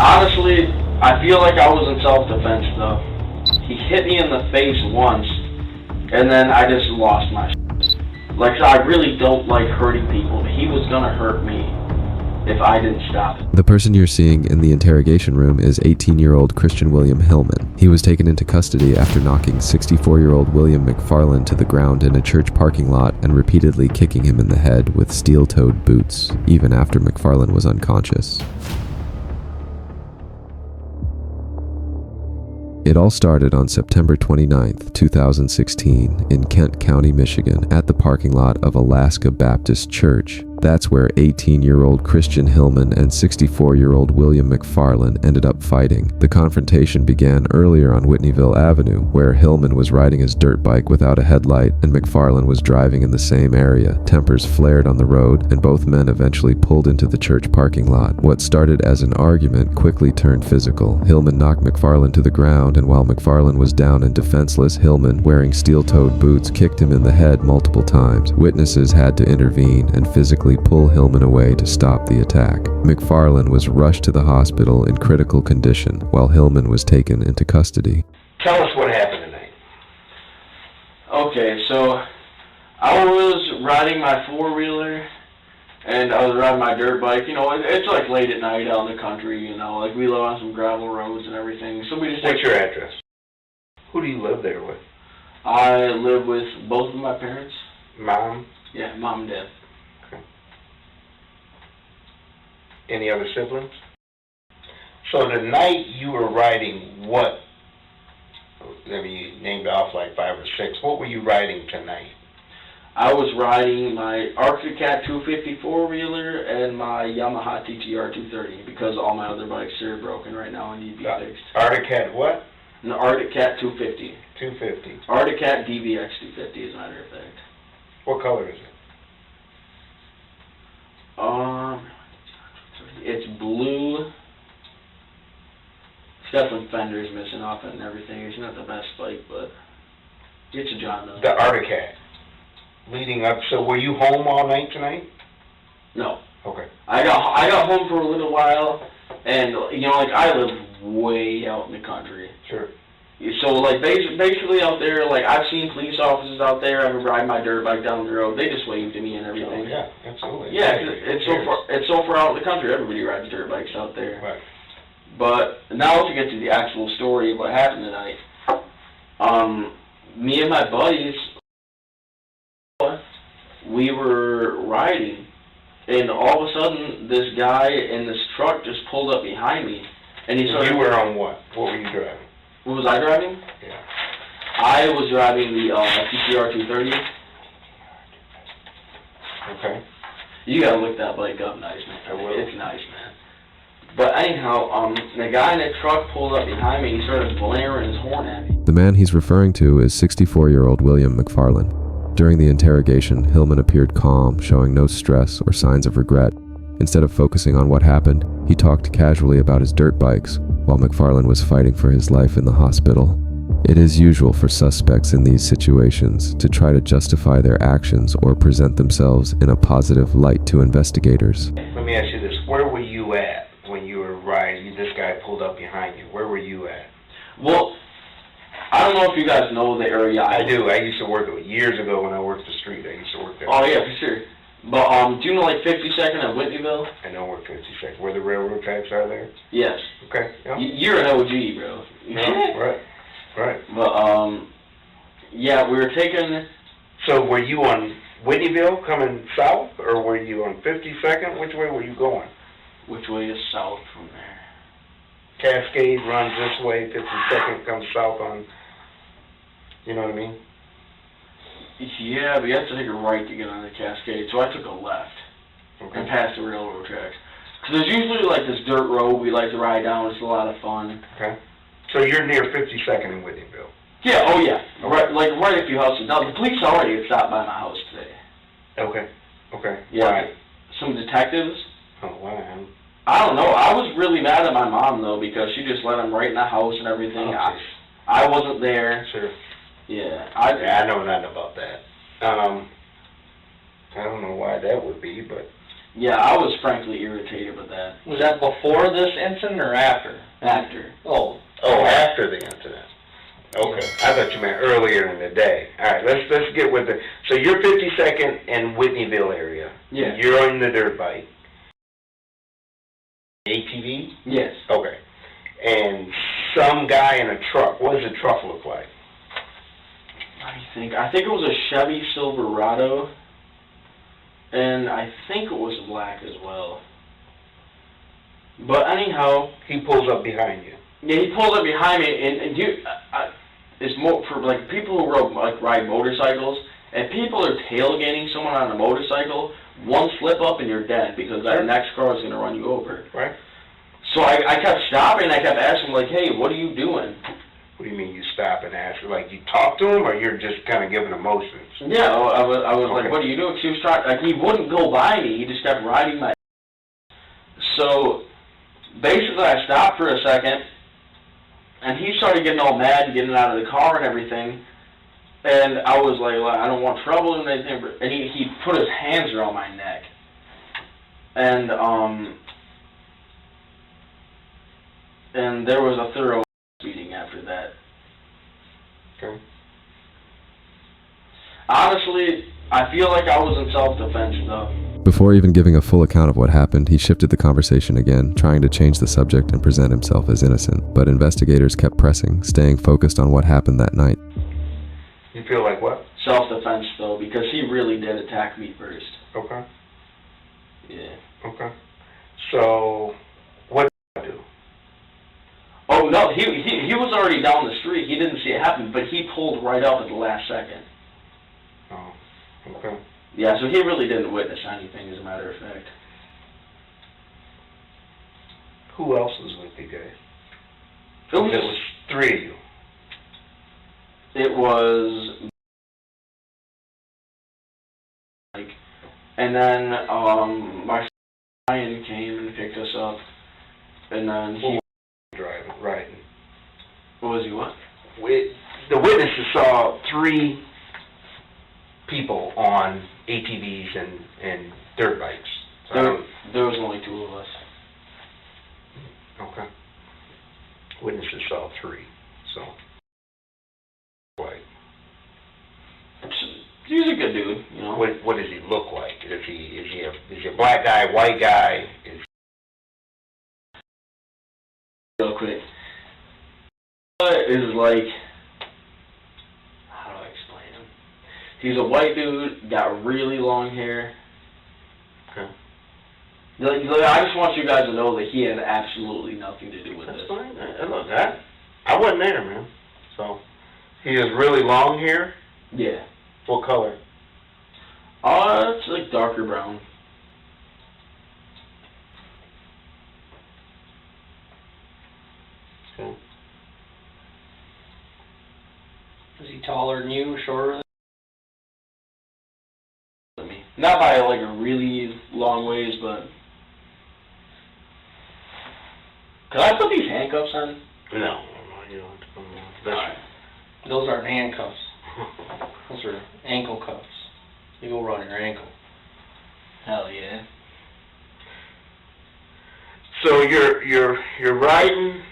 Honestly, I feel like I was in self-defense though. He hit me in the face once, and then I just lost my shit. Like, I really don't like hurting people, but he was gonna hurt me if I didn't stop it. The person you're seeing in the interrogation room is 18-year-old Christian William Hillman. He was taken into custody after knocking 64-year-old William McFarland to the ground in a church parking lot and repeatedly kicking him in the head with steel-toed boots, even after McFarland was unconscious. It all started on September 29, 2016, in Kent County, Michigan, at the parking lot of Alaska Baptist Church. That's where 18-year-old Christian Hillman and 64-year-old William McFarland ended up fighting. The confrontation began earlier on Whitneyville Avenue, where Hillman was riding his dirt bike without a headlight and McFarland was driving in the same area. Tempers flared on the road, and both men eventually pulled into the church parking lot. What started as an argument quickly turned physical. Hillman knocked McFarland to the ground, and while McFarland was down and defenseless, Hillman, wearing steel-toed boots, kicked him in the head multiple times. Witnesses had to intervene and physically pull Hillman away to stop the attack. McFarland was rushed to the hospital in critical condition, while Hillman was taken into custody. Tell us what happened tonight. Okay, so I was riding my four-wheeler, and I was riding my dirt bike. You know, it's like late at night out in the country, you know, like we live on some gravel roads and everything. So we just... What's your address? Who do you live there with? I live with both of my parents. Mom? Yeah, mom and dad. Okay. Any other siblings? So the night you were riding, what? I mean, you named off like 5 or 6. What were you riding tonight? I was riding my Arctic Cat 250 four-wheeler and my Yamaha TTR 230 because all my other bikes are broken right now and need to be fixed. Arctic Cat what? An Arctic Cat 250. 250. Arctic Cat DBX 250 as a matter of fact. What color is it? It's blue. It's got some fenders missing off it and everything. It's not the best bike, but it's a job though. The Arctic Cat. Leading up, so were you home all night tonight? No. Okay. I got home for a little while, and you know, like I live way out in the country. Sure. So like basically out there, like I've seen police officers out there. I remember riding my dirt bike down the road. They just waved to me and everything. Oh, yeah, absolutely. Yeah, it's so far out in the country. Everybody rides dirt bikes out there. Right. But now to get to the actual story of what happened tonight, me and my buddies, we were riding, and all of a sudden this guy in this truck just pulled up behind me, and he started... You were on what? What were you driving? What was I driving? Yeah. I was driving the TTR 230. Okay. You gotta look that bike up, nice man. I will. It's nice, man. But anyhow, the guy in the truck pulled up behind me, and he started blaring his horn at me. The man he's referring to is 64-year-old William McFarland. During the interrogation, Hillman appeared calm, showing no stress or signs of regret. Instead of focusing on what happened, he talked casually about his dirt bikes, while McFarland was fighting for his life in the hospital. It is usual for suspects in these situations to try to justify their actions or present themselves in a positive light to investigators. Let me ask you this. Where were you at when you were riding? This guy pulled up behind you. Where were you at? Well, I don't know if you guys know the area. I do. I used to work years ago when I worked the street. I used to work there. Oh, yeah, for sure. But, do you know, like, 52nd and Whitneyville? I know where 52nd, where the railroad tracks are there? Yes. Okay. Yeah. You're an OG, bro. No, right. Right. But, yeah, we were taking... So, were you on Whitneyville coming south, or were you on 52nd? Which way were you going? Which way is south from there? Cascade runs this way, 52nd comes south on... You know what I mean? Yeah, but you have to take a right to get on the Cascade, so I took a left and passed the railroad tracks. Because there's usually like this dirt road we like to ride down. It's a lot of fun. Okay. So you're near 52nd in Whitneyville? Yeah, oh yeah. Okay. Right a few houses. Now, the police already had stopped by my house today. Okay. Okay. Yeah. Why? Some detectives. Oh, why? I don't know. I was really mad at my mom, though, because she just let them right in the house and everything. Oh, I wasn't there. Sure. Yeah. I know nothing about that. I don't know why that would be, but... Yeah, I was frankly irritated with that. Was that before this incident or after? After. Oh. Oh, after the incident. Okay, I thought you meant earlier in the day. All right, let's get with it. So you're 52nd and Whitneyville area. Yeah. You're on the dirt bike. ATV? Yes. Okay. And some guy in a truck. What does the truck look like? I think it was a Chevy Silverado, and I think it was black as well. But anyhow, He pulls up behind you. yeah, he pulled up behind me, and it's more for like people who ride motorcycles. If people are tailgating someone on a motorcycle, one slip up and you're dead because that next car is going to run you over. Right. So I kept stopping. I kept asking, like, hey, what are you doing? What do you mean you stop and ask? Like you talk to him, or you're just kind of giving emotions? Yeah, I was Okay. like, what are you doing? 'Cause he was trying, like, he wouldn't go by me. He just kept riding my. So basically, I stopped for a second, and he started getting all mad and getting out of the car and everything. And I was like, I don't want trouble and anything. And he put his hands around my neck. And there was a thorough beating after that. Okay. Honestly, I feel like I was in self-defense, though. Before even giving a full account of what happened, he shifted the conversation again, trying to change the subject and present himself as innocent. But investigators kept pressing, staying focused on what happened that night. You feel like what? Self-defense, though, because he really did attack me first. Okay. Yeah. Okay. So, what did you do? Oh, no, he was already down the street. He didn't see it happen, but he pulled right up at the last second. Oh, okay. Yeah, so he really didn't witness anything, as a matter of fact. Who else was with you guys? It was, It was three of you. It was, like, and then my friend came and picked us up, and then he Driving, riding. what was he what? The witnesses saw three people on ATVs and dirt bikes. So There was only two of us. okay. Witnesses saw three. So, right. He's a good dude, you know. What does he look like? Is he a black guy, white guy? Real quick. Is like, how do I explain him? He's a white dude, got really long hair. Okay. I just want you guys to know that he had absolutely nothing to do with That's this. fine. Look, I wasn't there, man. So, he has really long hair. Yeah. What color? It's like darker brown. Okay. Is he taller than you, shorter than me? Not by like a really long ways, but. Could I put these handcuffs on? No, you don't. Alright. Those aren't handcuffs. Those are ankle cuffs. You go around your ankle. Hell yeah. So you're riding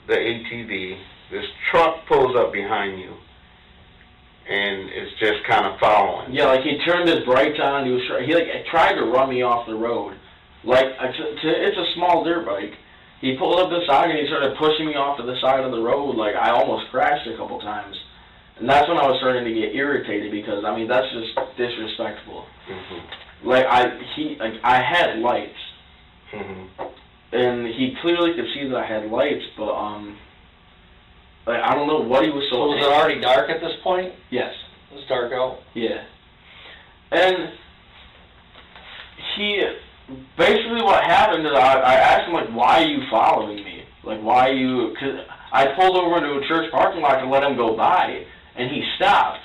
the ATV. This truck pulls up behind you, and it's just kind of following. Yeah, like he turned his brights on. He tried to run me off the road. Like it's a small dirt bike. He pulled up the side and he started pushing me off to the side of the road. Like I almost crashed a couple times, and that's when I was starting to get irritated because I mean that's just disrespectful. Mm-hmm. Like I had lights, Mm-hmm. and he clearly could see that I had lights, but like I don't know what he was so. So was it already dark at this point? Yes. It was dark out? Yeah. And he, basically what happened is I asked him, like, why are you following me? Like, why are you, because I pulled over into a church parking lot to let him go by, and he stopped.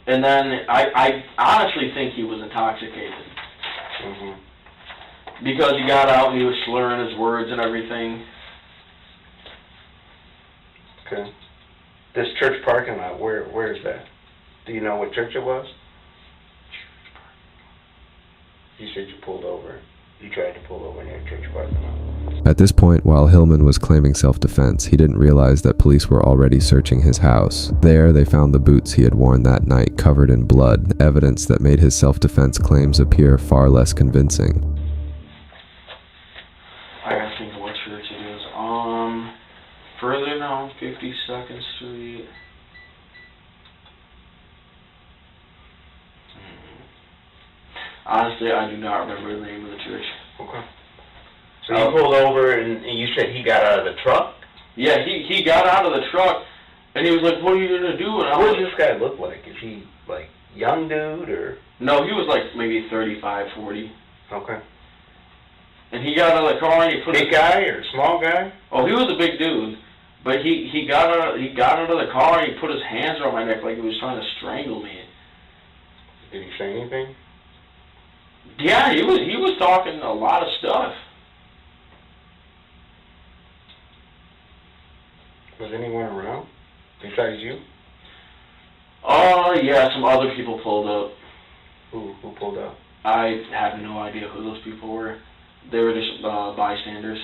And then I honestly think he was intoxicated. Mm-hmm. Because he got out and he was slurring his words and everything. Okay. This church parking lot, where is that? Do you know what church it was? You said you pulled over. You tried to pull over near church parking lot. At this point, while Hillman was claiming self-defense, he didn't realize that police were already searching his house. There, they found the boots he had worn that night covered in blood, evidence that made his self-defense claims appear far less convincing. I gotta think of what church it is. Further down 52nd Street. Honestly, I do not remember the name of the church. Okay. So you pulled over and you said he got out of the truck? Yeah, he got out of the truck and he was like, "What are you gonna do?" And What does this guy look like? Is he like young dude or? No, he was like maybe 35, 40. Okay. And he got out of the car and he put Big guy or small guy? Oh, he was a big dude, but he got out of the car and he put his hands around my neck like he was trying to strangle me. Did he say anything? Yeah, he was talking a lot of stuff. Was anyone around besides you? Oh, yeah, some other people pulled up. Who pulled up? I have no idea who those people were. They were just bystanders.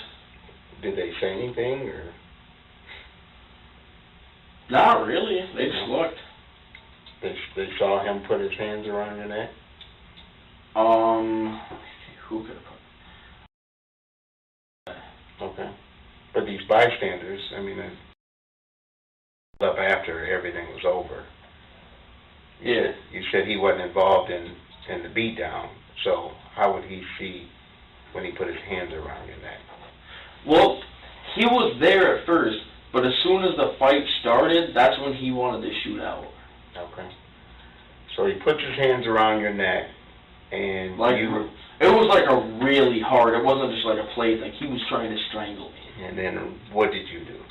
Did they say anything or? Not really. They just looked. They saw him put his hands around your neck? Who could have put? Okay. But these bystanders, I mean, up after everything was over. Yeah. You said he wasn't involved in the beatdown, so how would he see when he put his hands around your neck? Well, he was there at first, but as soon as the fight started, that's when he wanted to shoot out. Okay. So he puts his hands around your neck, and like it was like a really hard. It wasn't just like a play thing. He was trying to strangle me. And then what did you do?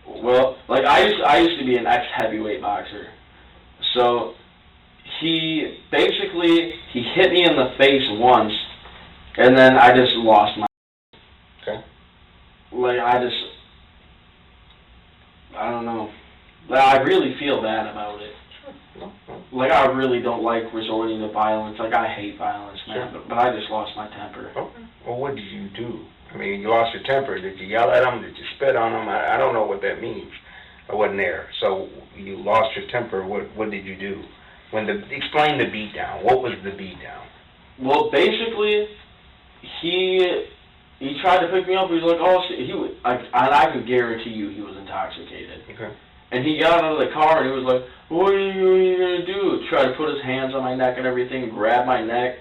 Well, like I used to be an ex-heavyweight boxer, so he hit me in the face once, and then I just lost my. Okay. Like I don't know. Like, I really feel bad about it. No. Like, I really don't like resorting to violence. Like, I hate violence, man. Sure. But I just lost my temper. Okay. Well, what did you do? I mean, you lost your temper. Did you yell at him? Did you spit on him? I don't know what that means. I wasn't there. So you lost your temper. What did you do? Explain the beatdown. What was the beatdown? Well, basically, he tried to pick me up. He was like, "Oh," I can guarantee you he was intoxicated. Okay. And he got out of the car and he was like, what are you gonna do? Tried to put his hands on my neck and everything, grab my neck.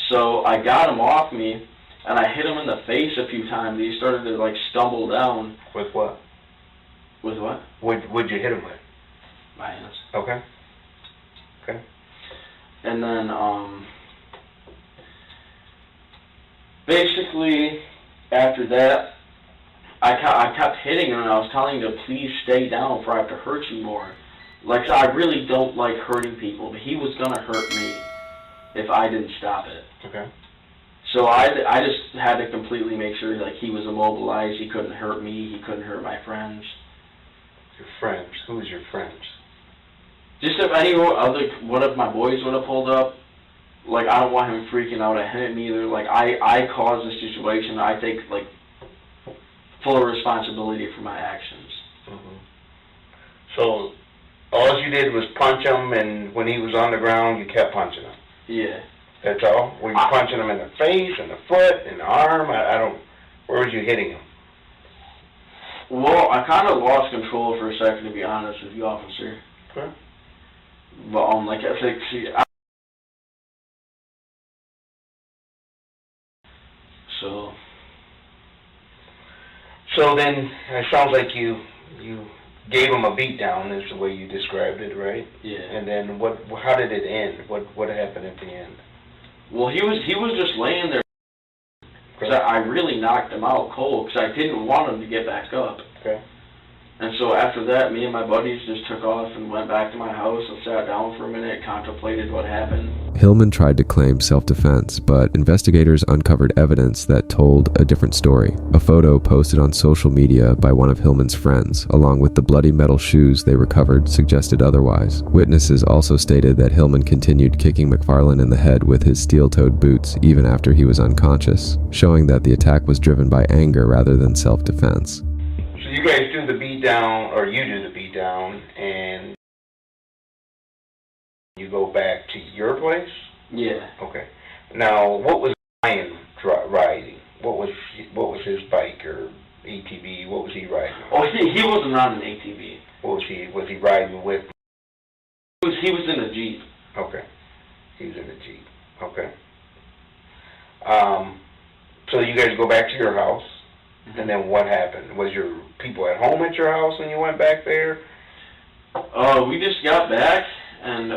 So I got him off me, and I hit him in the face a few times. He started to like stumble down. With what? With what? What'd you hit him with? My hands. Okay. Okay. And then basically after that, I kept hitting him, and I was telling him to please stay down before I have to hurt you more. Like, I really don't like hurting people, but he was going to hurt me if I didn't stop it. Okay. So I just had to completely make sure, like, he was immobilized, he couldn't hurt me, he couldn't hurt my friends. Your friends? Who's your friends? Just if one of my boys would have pulled up, like, I don't want him freaking out at him either. Like, I caused this situation, I take, like, full responsibility for my actions. Mm-hmm. So all you did was punch him, and when he was on the ground, you kept punching him? Yeah. That's all? Were you punching him in the face, in the foot, in the arm? Where was you hitting him? Well, I kind of lost control for a second, to be honest with you, officer. Okay. But, like I said, So then, it sounds like you gave him a beatdown, is the way you described it, right? Yeah. And then how did it end? What happened at the end? Well, he was just laying there. Cause I really knocked him out cold because I didn't want him to get back up. Okay. And so after that, me and my buddies just took off and went back to my house and sat down for a minute, contemplated what happened. Hillman tried to claim self-defense, but investigators uncovered evidence that told a different story. A photo posted on social media by one of Hillman's friends, along with the bloody metal shoes they recovered, suggested otherwise. Witnesses also stated that Hillman continued kicking McFarland in the head with his steel-toed boots even after he was unconscious, showing that the attack was driven by anger rather than self-defense. So you guys do the beat down, or you do the beat down, and you go back to your place? Yeah. Okay. Now, what was Ryan riding? What was his bike or ATV? What was he riding? Oh, he wasn't on an ATV. What was he? Was he riding with? He was in a Jeep. Okay. He was in a Jeep. Okay. So you guys go back to your house, and then what happened? Was your people at home at your house when you went back there? We just got back, and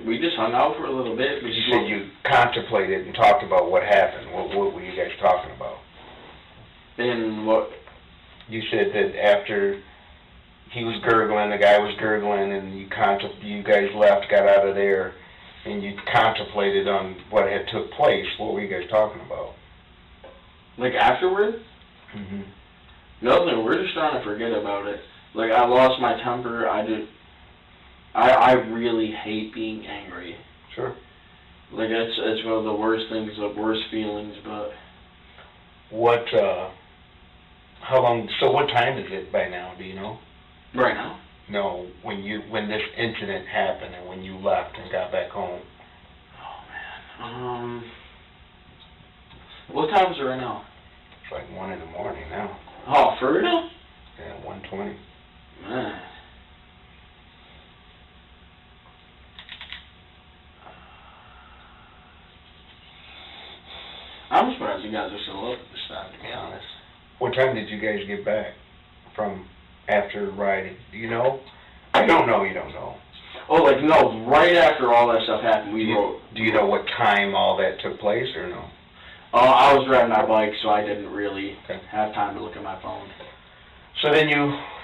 we just hung out for a little bit. You said you contemplated and talked about what happened. What were you guys talking about? And what? You said that after he was gurgling, the guy was gurgling, and you guys left, got out of there, and you contemplated on what had took place. What were you guys talking about? Like afterward? Mm-hmm. Nothing. We're just trying to forget about it. Like, I lost my temper. I really hate being angry. Sure. Like, it's one of the worst things, the worst feelings, but... What, how long, so what time is it by now, do you know? Right now? No, when this incident happened and when you left and got back home. Oh, man. What time is it right now? It's like 1 in the morning now. Oh, for real? Yeah, 1:20. Man. I'm surprised you guys are still up at this time, to be honest. What time did you guys get back from after riding? Do you know? You don't know, you don't know. Oh, like, no, right after all that stuff happened, Do you know what time all that took place, or no? I was riding my bike, so I didn't really have time to look at my phone. So then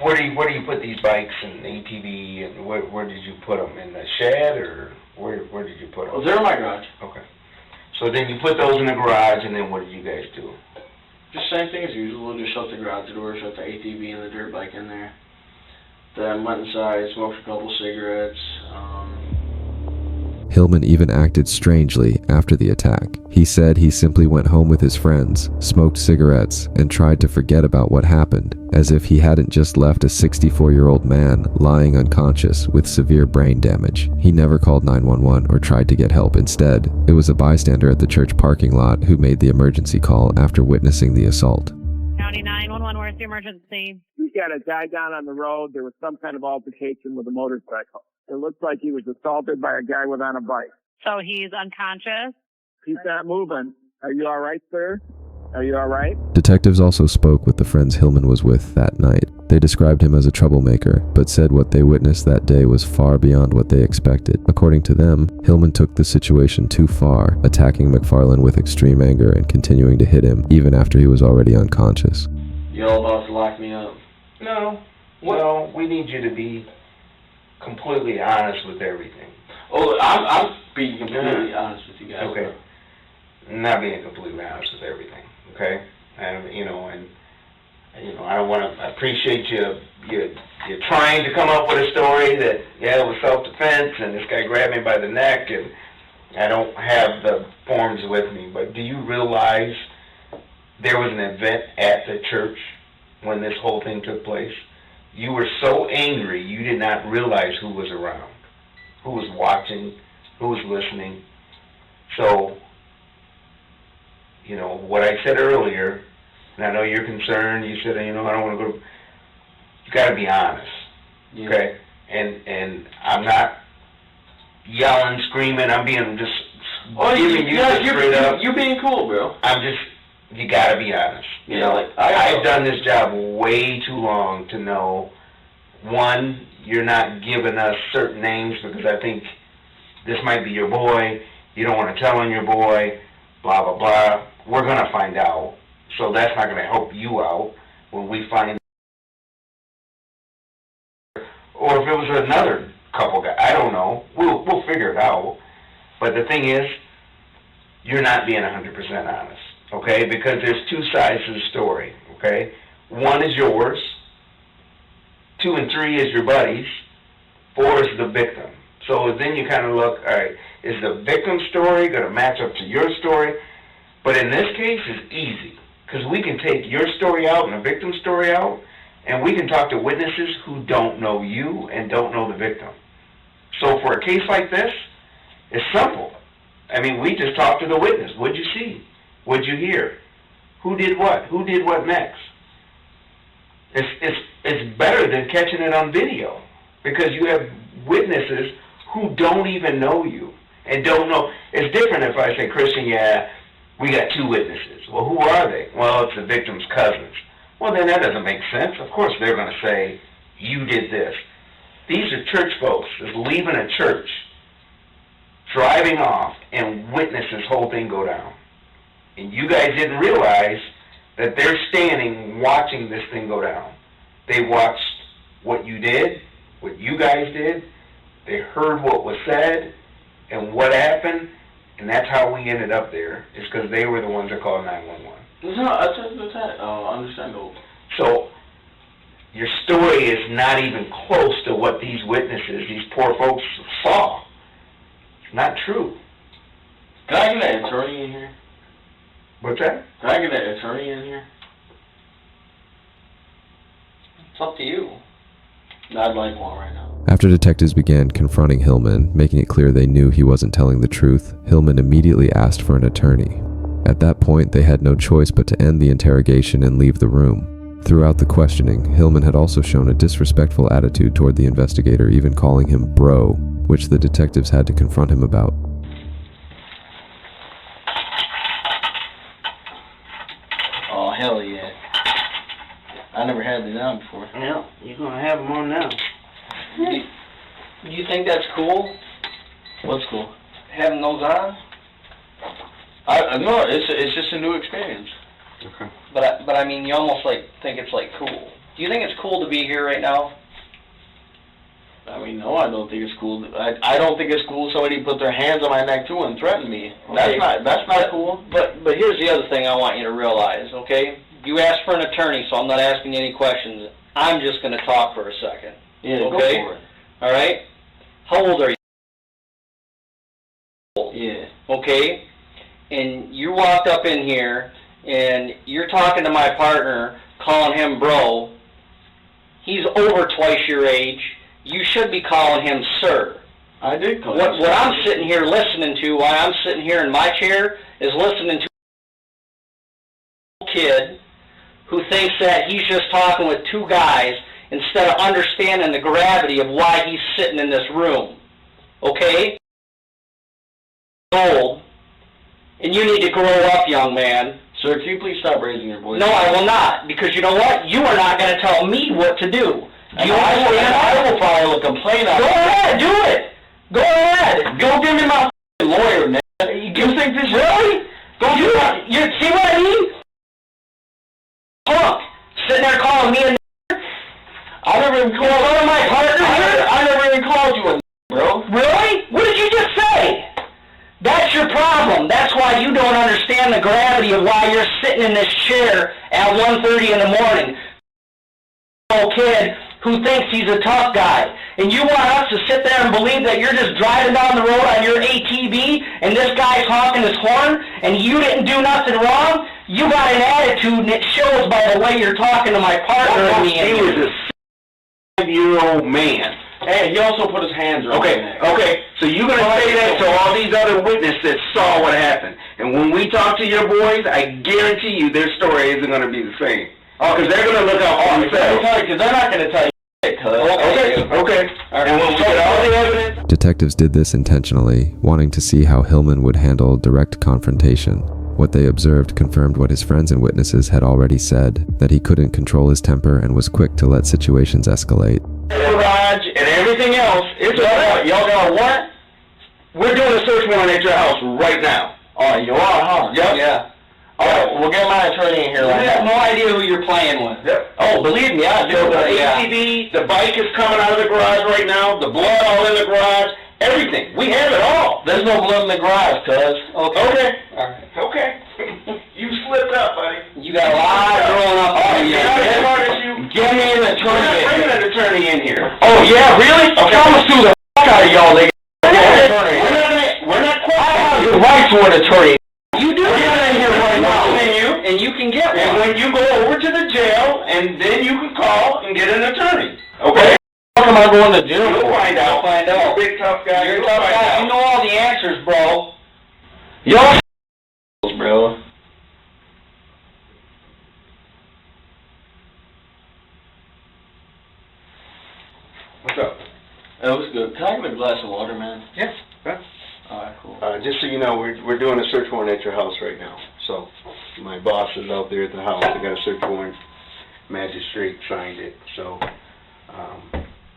where do you put these bikes and ATV, and where did you put them? In the shed, or where did you put them? Oh, they're in my garage. Okay. So then you put those in the garage, and then what did you guys do? Just same thing as usual. We'll just shut the garage door, shut the ATV and the dirt bike in there. Then went inside, smoked a couple cigarettes. Hillman even acted strangely after the attack. He said he simply went home with his friends, smoked cigarettes, and tried to forget about what happened, as if he hadn't just left a 64-year-old man lying unconscious with severe brain damage. He never called 911 or tried to get help. Instead, it was a bystander at the church parking lot who made the emergency call after witnessing the assault. County 911, where's the emergency? We got a guy down on the road. There was some kind of altercation with a motorcycle. It looks like he was assaulted by a guy on a bike. So he's unconscious? He's not moving. Are you all right, sir? Are you all right? Detectives also spoke with the friends Hillman was with that night. They described him as a troublemaker, but said what they witnessed that day was far beyond what they expected. According to them, Hillman took the situation too far, attacking McFarland with extreme anger and continuing to hit him even after he was already unconscious. You all about to lock me up? No. Well, we need you to be completely honest with everything. Oh, I'm being completely honest with you guys. Okay. Not being completely honest with everything. Okay. And I don't want to. I appreciate you're trying to come up with a story that it was self-defense and this guy grabbed me by the neck, and I don't have the forms with me. But do you realize there was an event at the church when this whole thing took place? You were so angry you did not realize who was around, who was watching, who was listening. So, what I said earlier, and I know you're concerned, you said, I don't want to go, you got to be honest, okay? And I'm not yelling, screaming, I'm being just giving you straight up. You're being cool, bro. You got to be honest. I've done this job way too long to know, one, you're not giving us certain names because I think this might be your boy, you don't want to tell on your boy, blah, blah, blah. We're going to find out, So that's not going to help you out when we find, or if it was another couple guy, I don't know. We'll figure it out. But the thing is, you're not being 100% honest, okay? Because there's two sides to the story, okay? One is yours, 2 and 3 is your buddies, 4 is the victim. So then you kind of look, all right, is the victim's story going to match up to your story? But in this case, it's easy, because we can take your story out and the victim's story out, and we can talk to witnesses who don't know you and don't know the victim. So for a case like this, it's simple. I mean, we just talk to the witness. What'd you see? What'd you hear? Who did what? Who did what next? It's better than catching it on video, because you have witnesses who don't even know you and don't know. It's different if I say, Christian, yeah, we got 2 witnesses. Well, who are they? Well, it's the victim's cousins. Well, then that doesn't make sense. Of course they're going to say, you did this. These are church folks that's leaving a church, driving off, and witness this whole thing go down. And you guys didn't realize that they're standing watching this thing go down. They watched what you did, what you guys did. They heard what was said and what happened, and that's how we ended up there, is because they were the ones that called 911. No, that's understandable. So your story is not even close to what these witnesses, these poor folks, saw. It's not true. Can I get an attorney in here? What's that? Can I get an attorney in here? It's up to you. I'd like one right now. After detectives began confronting Hillman, making it clear they knew he wasn't telling the truth, Hillman immediately asked for an attorney. At that point, they had no choice but to end the interrogation and leave the room. Throughout the questioning, Hillman had also shown a disrespectful attitude toward the investigator, even calling him bro, which the detectives had to confront him about. Oh, hell yeah. I never had these on before. Yeah, you're going to have them on now. Do you think that's cool? What's cool? Having those on? No, it's just a new experience. Okay. But I mean, you almost think it's cool. Do you think it's cool to be here right now? I mean, no, I don't think it's cool. I don't think it's cool somebody put their hands on my neck too and threaten me. Okay. That's not cool. But here's the other thing I want you to realize, okay? You asked for an attorney, so I'm not asking you any questions. I'm just going to talk for a second. Yeah, okay? Go for it. All right? How old are you? Yeah. Okay? And you walked up in here, and you're talking to my partner, calling him bro. He's over twice your age. You should be calling him sir. I did call What I'm sitting here listening to, while I'm sitting here in my chair, is listening to a kid who thinks that he's just talking with 2 guys instead of understanding the gravity of why he's sitting in this room. Okay? Old. And you need to grow up, young man. Sir, can you please stop raising your voice? No, I will not, because you know what? You are not going to tell me what to do. Do you understand? I will file a complaint on Go ahead, do it. Go ahead. Go give me my lawyer, man. You think this really? You see what I mean? Look, sitting there calling me a I never even called one of my partners here? I never even called you a bro. Really? What did you just say? That's your problem. That's why you don't understand the gravity of why you're sitting in this chair at 1:30 in the morning. Old kid who thinks he's a tough guy. And you want us to sit there and believe that you're just driving down the road on your ATV and this guy's honking his horn and you didn't do nothing wrong? You got an attitude and it shows by the way you're talking to my partner and me. He was a 5-year-old man. Hey, he also put his hands around my neck. Okay, so you're going to say that to all these other witnesses that saw what happened. And when we talk to your boys, I guarantee you their story isn't going to be the same. Because they're going to look out for themselves. Because they're not going to tell you. Okay. And when we get all the evidence... Detectives did this intentionally, wanting to see how Hillman would handle direct confrontation. What they observed confirmed what his friends and witnesses had already said, that he couldn't control his temper and was quick to let situations escalate. Garage and everything else, it's all y'all got what? We're doing a search warrant at your house right now. Oh, you are, huh? Yep. Yeah. All right, we'll get my attorney in here You right have now. no idea who you're playing with. Yep. Oh, believe me, I do. So the Yeah. ATV, the bike is coming out of the garage right now, the blood all in the garage, everything. We have it all. There's no blood in the garage, cuz. Okay. All right. Okay. You slipped up, buddy. You got a lot growing up on you. Not as smart as you. Give me an We're not attorney. bringing an attorney in here. Oh, yeah, really? Come and sue the fuck out of y'all, nigga. We're not I have the right to an attorney. You do Get have in here right now. and you can get And one. when you go over to the jail, and then you can call and get an attorney. Okay? What am I going to jail You'll for? find out. Find out. You're a big tough guy. You're a You'll tough find guy. out. You know all the answers, bro. Y'all bro. What's up? That was good. Can I get a glass of water, man? Yes. Alright, cool. Just so you know, we're doing a search warrant at your house right now. So my boss is out there at the house. They got a search warrant. Magistrate signed it. So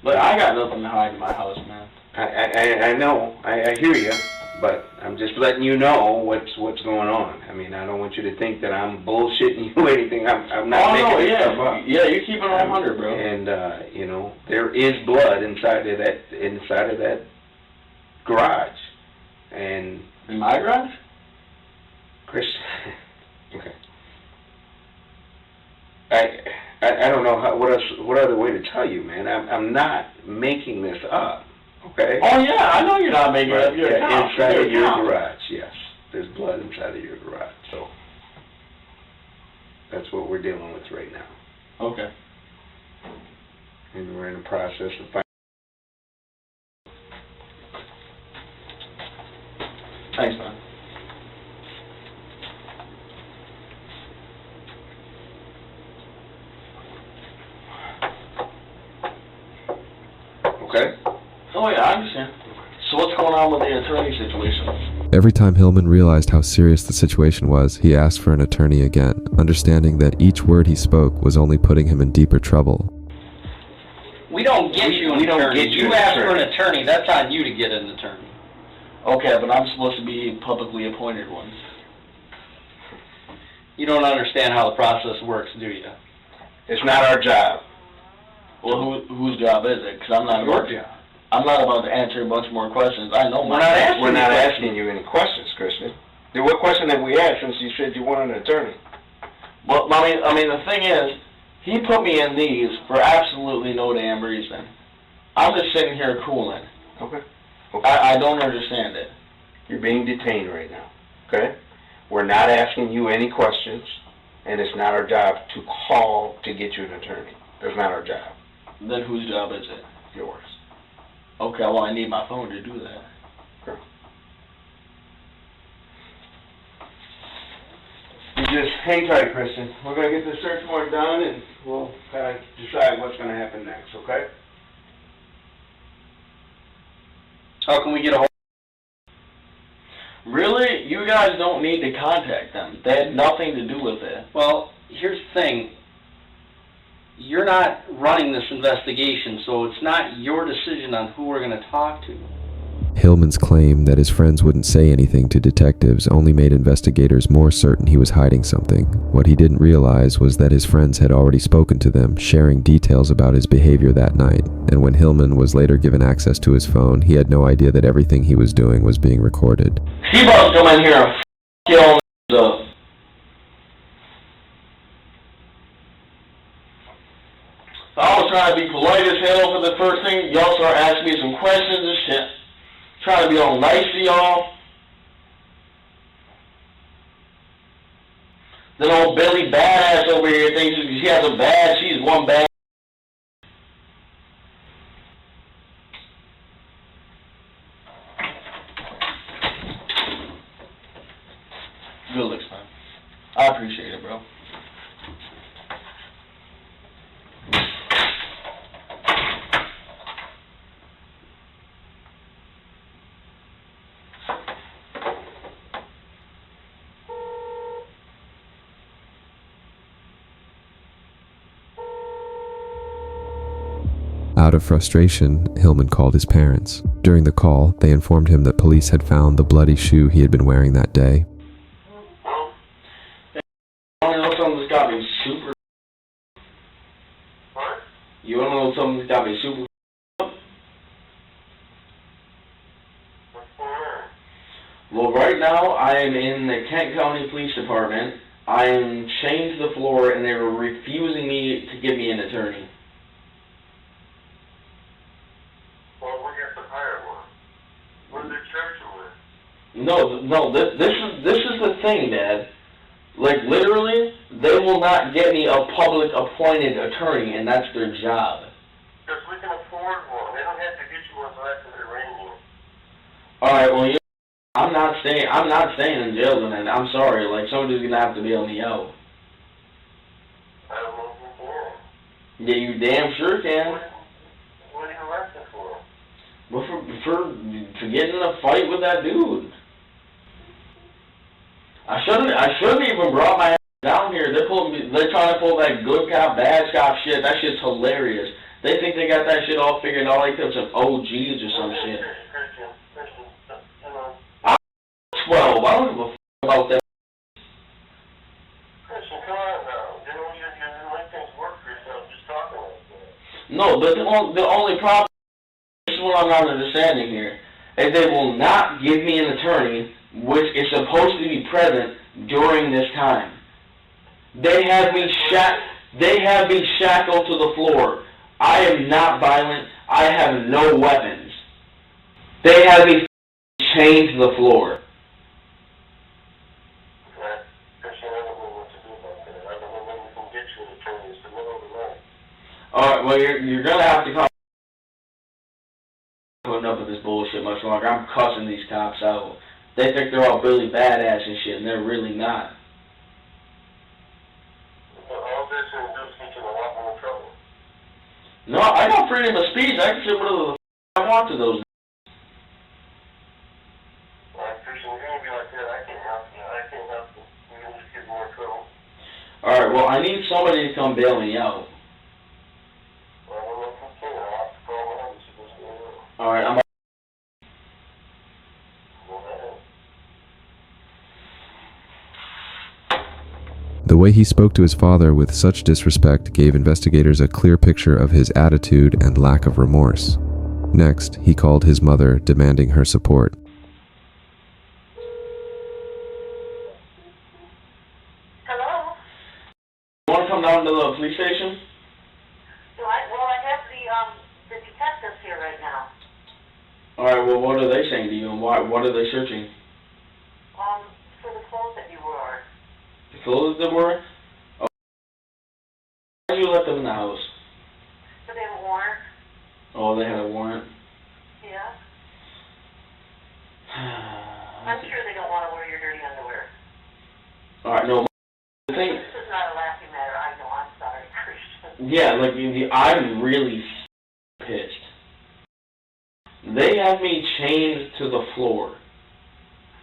But I got nothing to hide in my house, man. I know. I hear you. But I'm just letting you know what's going on. I mean, I don't want you to think that I'm bullshitting you or anything. I'm not making this stuff up. Yeah, you keep it on 100, bro. And you know, there is blood inside of that garage. And In my garage? Chris, okay. I don't know what other way to tell you, man. I'm not making this up. Okay. Oh yeah, I know you're not making it up. You're a cop. Inside You're of a your cop. garage, yes. There's blood inside of your garage. So that's what we're dealing with right now. Okay. And we're in the process of finding. Thanks, man. Okay. Oh yeah, I understand. So what's going on with the attorney situation? Every time Hillman realized how serious the situation was, he asked for an attorney again, understanding that each word he spoke was only putting him in deeper trouble. We don't get you an We don't attorney. get you You an ask for attorney. an attorney. That's on you to get an attorney. Okay, but I'm supposed to be publicly appointed one. You don't understand how the process works, do you? It's not our job. Well, whose job is it? Because I'm not Your working. job. I'm not about to answer a bunch more questions. I know We're my not asking We're you not questions. asking you any questions, Christian. What question have we asked since you said you wanted an attorney? Well, I mean, the thing is, he put me in these for absolutely no damn reason. I'm just sitting here cooling. Okay. I don't understand it. You're being detained right now, okay? We're not asking you any questions, and it's not our job to call to get you an attorney. That's not our job. Then whose job is it? Yours. Okay, well, I need my phone to do that. Okay. You just hang tight, Christian. We're going to get the search warrant done, and we'll kind of decide what's going to happen next, okay? How can we get a hold? Really? You guys don't need to contact them. They had nothing to do with it. Well, here's the thing. You're not running this investigation, so it's not your decision on who we're going to talk to. Hillman's claim that his friends wouldn't say anything to detectives only made investigators more certain he was hiding something. What he didn't realize was that his friends had already spoken to them, sharing details about his behavior that night, and when Hillman was later given access to his phone, he had no idea that everything he was doing was being recorded. He about to come in here and kill me up. I was trying to be polite as hell for the first thing. Y'all start asking me some questions and shit. Trying to be all nice to y'all. Then old Billy Badass over here thinks she has a badge, she's one bad. Good looks, man. I appreciate it, bro. Out of frustration, Hillman called his parents. During the call, they informed him that police had found the bloody shoe he had been wearing that day. Hey, I am in the Kent County Police Department. I am chained to the floor, and they were refusing me to give me an attorney. Well, we have to hire one. What did they charge you with? No, this is the thing, Dad. Like, literally, they will not get me a public appointed attorney, and that's their job. Because we can afford one. They don't have to get you one until after they're raining. Alright, well, I'm not staying in jail then. I'm sorry, like, somebody's gonna have to bail me out. I don't know if you can. Yeah, you damn sure can. What are you arrested for? Well, for getting in a fight with that dude. I shouldn't even brought my ass down here. They're trying to pull that good cop, bad cop shit. That shit's hilarious. They think they got that shit all figured out like there's some OGs or some shit. Christian, you know. I'm 12. I don't give a f about that. Christian, come on now. You know, you make things work for yourself just talking like that. No, but the only problem, this is what I'm not understanding here, is they will not give me an attorney which is supposed to be present during this time. They have me shackled to the floor. I am not violent. I have no weapons. They have me chained to the floor. Christian, I don't know what to do about that. I don't know when we can get you an attorney. It's the middle of the night. Alright, well, you're gonna have to come putting up with this bullshit much longer. I'm cussing these cops out. They think they're all really badass and shit, and they're really not. All this and just get you in a lot more trouble. No, I got freedom of speech. I can say whatever the f I want to those. Alright, Christian, you're gonna be like that. I can't help you. You're gonna just get more trouble. Alright, well, I need somebody to come bail me out. Well, I don't know if you can. I'll have to call my home and see what's going on. Alright, I'm Go ahead. The way he spoke to his father with such disrespect gave investigators a clear picture of his attitude and lack of remorse. Next, he called his mother, demanding her support. Hello? You want to come down to the police station? Well, I have the detectives here right now. Alright, well, what are they saying to you, and what are they searching? For the clothes that you wore. The clothes that were? Oh. Why did you let them in the house? So they have a warrant? Oh, they had a warrant? Yeah. I'm sure they don't want to wear your dirty underwear. Alright, no, the thing... This is not a laughing matter. I know. I'm sorry, Christian. Yeah, like, I'm really pissed. They have me chained to the floor.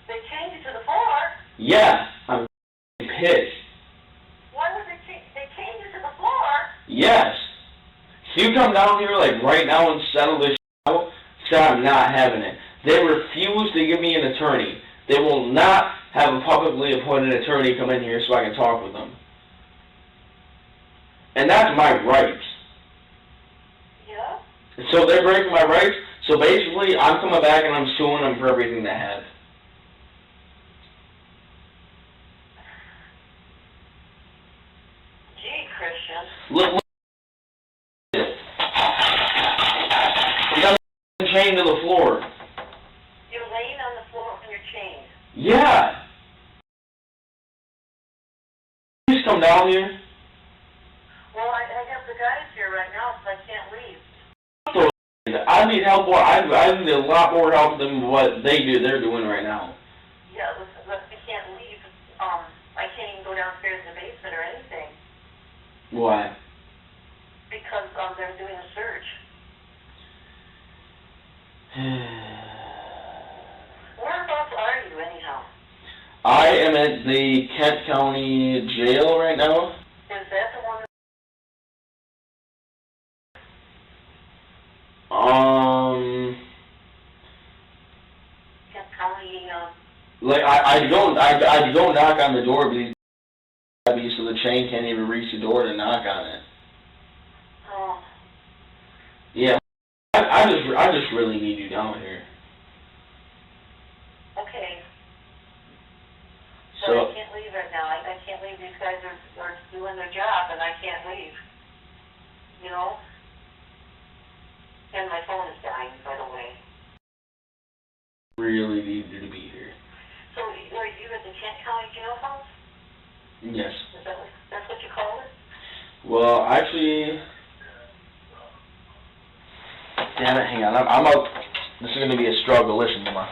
They chained you to the floor? Yeah, I'm pissed. Why would they chained you to the floor? Yes. So you come down here, like, right now and settle this out? So I'm not having it. They refuse to give me an attorney. They will not have a publicly appointed attorney come in here so I can talk with them. And that's my rights. Yeah? So they're breaking my rights. So basically, I'm coming back and I'm suing them for everything they have. Gee, Christian. Look. You got me chained to the floor. You're laying on the floor and you're chained. Yeah. Please come down here. Well, I have the guys here right now, so I can't leave. I need help more. I need a lot more help than what they're doing right now. Yeah, listen, I can't leave. I can't even go downstairs in the basement or anything Why? because they're doing a search. Whereabouts are you anyhow? I am at the Kent County Jail right now. Is that the one? Kent County, Like I'd go knock on the door, but so the chain can't even reach the door to knock on it. oh, Yeah, I just really need you down here. okay. But I can't leave right now. I can't leave. These guys are doing their job, and I can't leave. You know? And my phone is dying, by the way. Really need you to be here. So, are you at the Kent County Jailhouse? Yes. That's what you call it? Well, actually, damn it, hang on. I'm up. This is going to be a struggle. Listen, come on.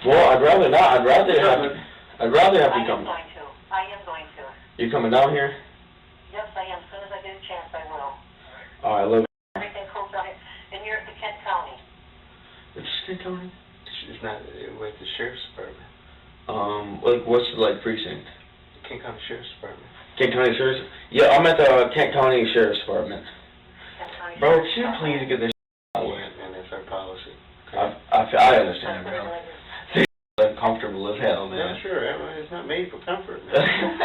Well, I'd rather not. I'd rather have you come. I am going to. You coming down here? Yes, I am. As soon as I get a chance, I will. All right, look. Everything comes out here. And you're at the Kent County. It's Kent County? It's not with the sheriff's department. Like, what's the, like, precinct? Kent County Sheriff's Department. Kent County Sheriff's? Yeah, I'm at the Kent County Sheriff's Department. Kent County Bro, Sheriff's can you please get this out of the way? And that's our policy. I understand, bro. Uncomfortable as hell, man. Yeah, sure. It's not made for comfort, man.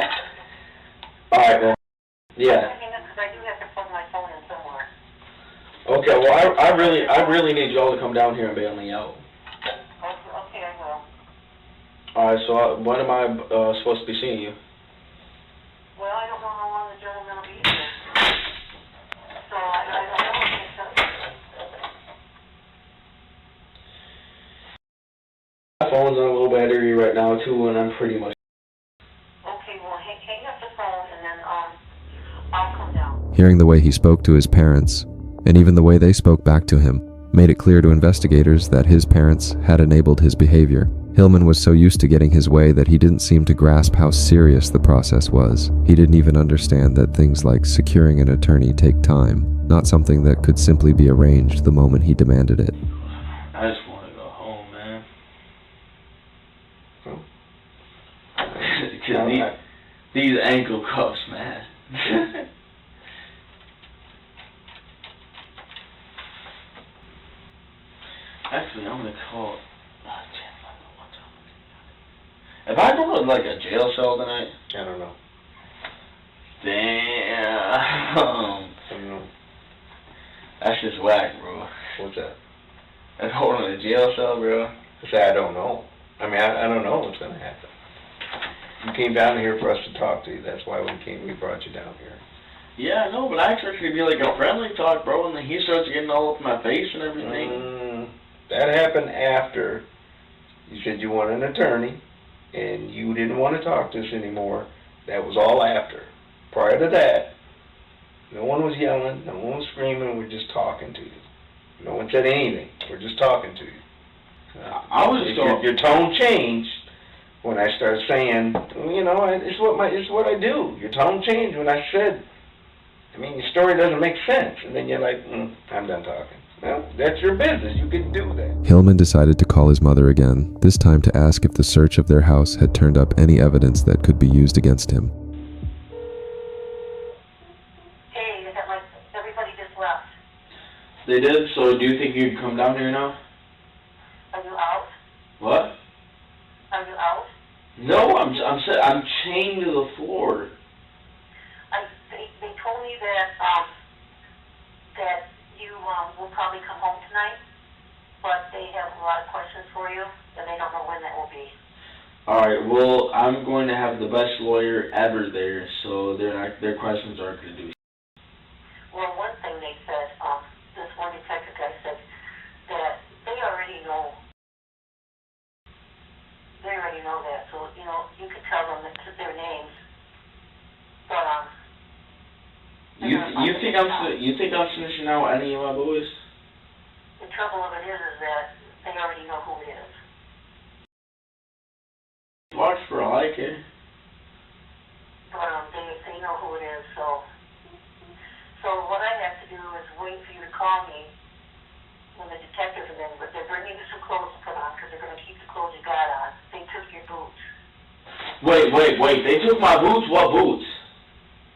All right, well, yeah. I do have to plug my phone in somewhere. Okay, well, I really need y'all to come down here and bail me out. Okay, I will. All right, so when am I supposed to be seeing you? Well, I don't know how long the gentleman will be here. So I don't know. My phone's on a low battery right now too, and I'm pretty much. Okay, well, hang up the phone and then I'll come down. Hearing the way he spoke to his parents, and even the way they spoke back to him, made it clear to investigators that his parents had enabled his behavior. Hillman was so used to getting his way that he didn't seem to grasp how serious the process was. He didn't even understand that things like securing an attorney take time, not something that could simply be arranged the moment he demanded it. I just want to go home, man. Because these ankle cuffs, man. Actually, I'm gonna call. Oh, damn, I don't know what time. If I go to like a jail cell tonight, I don't know. damn, I don't know. that's just whack, bro. What's that? That's holding a jail cell, bro. I say I don't know. I mean, I don't know what's going to happen. You came down here for us to talk to you. That's why we brought you down here. Yeah, I know, but I expected it to be like a friendly talk, bro, and then he starts getting all up in my face and everything. That happened after you said you wanted an attorney, and you didn't want to talk to us anymore. That was all after. Prior to that, no one was yelling, no one was screaming, we're just talking to you. No one said anything, we're just talking to you. I was just going. Your tone changed when I started saying, you know, it's what I do. Your tone changed when I said, I mean, your story doesn't make sense. And then you're like, I'm done talking. Well, that's your business. You can do that. Hillman decided to call his mother again, this time to ask if the search of their house had turned up any evidence that could be used against him. Hey, everybody just left. They did, so do you think you'd come down here now? Are you out? What? Are you out? No, I'm chained to the floor. They told me that you will probably come home tonight, but they have a lot of questions for you, and they don't know when that will be. All right. Well, I'm going to have the best lawyer ever there, so their questions aren't going to do. Well, one thing they said, this one detective guy said that they already know. They already know that, so you know you could tell them their names. But You think I'm snitching out any of my boys? the trouble of it is that they already know who it is. Watch for all I care. But they know who it is, so what I have to do is wait for you to call me when the detectives are in, but they're bringing you some clothes to put on because they're going to keep the clothes you got on. They took your boots. Wait. They took my boots? What boots?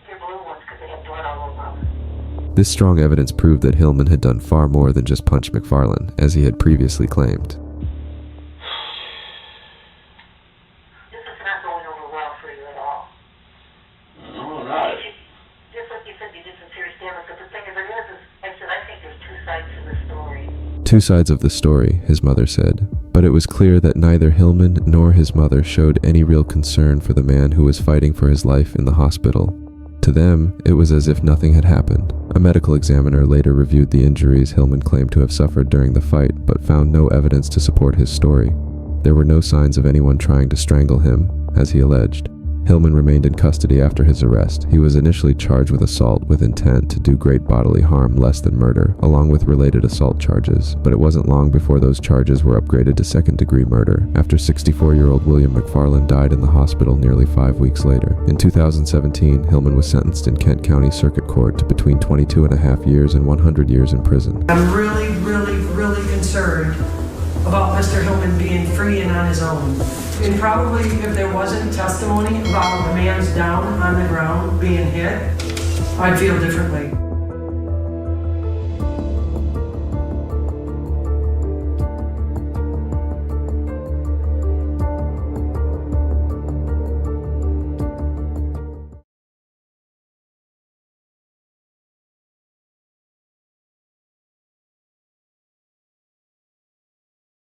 Your blue ones because they had dirt all over them. This strong evidence proved that Hillman had done far more than just punch McFarland, as he had previously claimed. This is not going over well for you at all. No, not. Just like you said, you did some serious damage, but the thing is, I think there's two sides to the story. Two sides of the story, his mother said, but it was clear that neither Hillman nor his mother showed any real concern for the man who was fighting for his life in the hospital. To them, it was as if nothing had happened. A medical examiner later reviewed the injuries Hillman claimed to have suffered during the fight, but found no evidence to support his story. There were no signs of anyone trying to strangle him, as he alleged. Hillman remained in custody after his arrest. He was initially charged with assault with intent to do great bodily harm less than murder, along with related assault charges, but it wasn't long before those charges were upgraded to second-degree murder, after 64-year-old William McFarland died in the hospital nearly 5 weeks later. In 2017, Hillman was sentenced in Kent County Circuit Court to between 22.5 years and 100 years in prison. I'm really concerned about Mr. Hillman being free and on his own. And probably if there wasn't testimony about the man's down on the ground being hit, I'd feel differently.